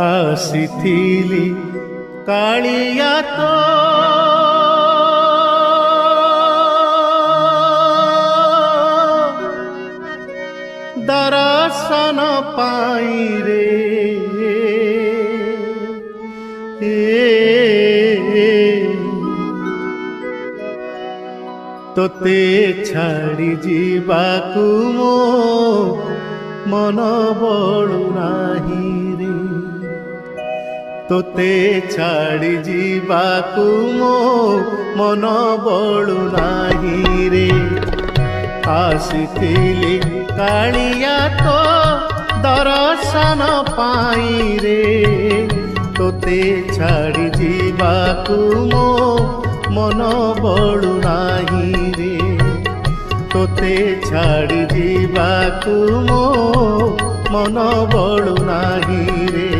ଆସିଥିଲି କାଳିଆ ତୋ ଦର୍ଶନ ପାଇରେ ତୋତେ ଛାଡ଼ି ଯିବାକୁ ମୋ ମନ ବଳୁ ନାହିଁ ରେ ତୋତେ ଛାଡ଼ି ଯିବାକୁ ମୋ ମନ ବଳୁ ନାହିଁ ରେ ଆସିଥିଲି କାଳିଆ ତୋ ଦର୍ଶନ ପାଇରେ ତୋତେ ଛାଡ଼ି ଯିବାକୁ ମୋ ମନ ବଳୁ ନାହିଁ ରେ ତୋତେ ଛାଡ଼ି ଯିବାକୁ ମୋ ମନ ବଳୁ ନାହିଁ ରେ।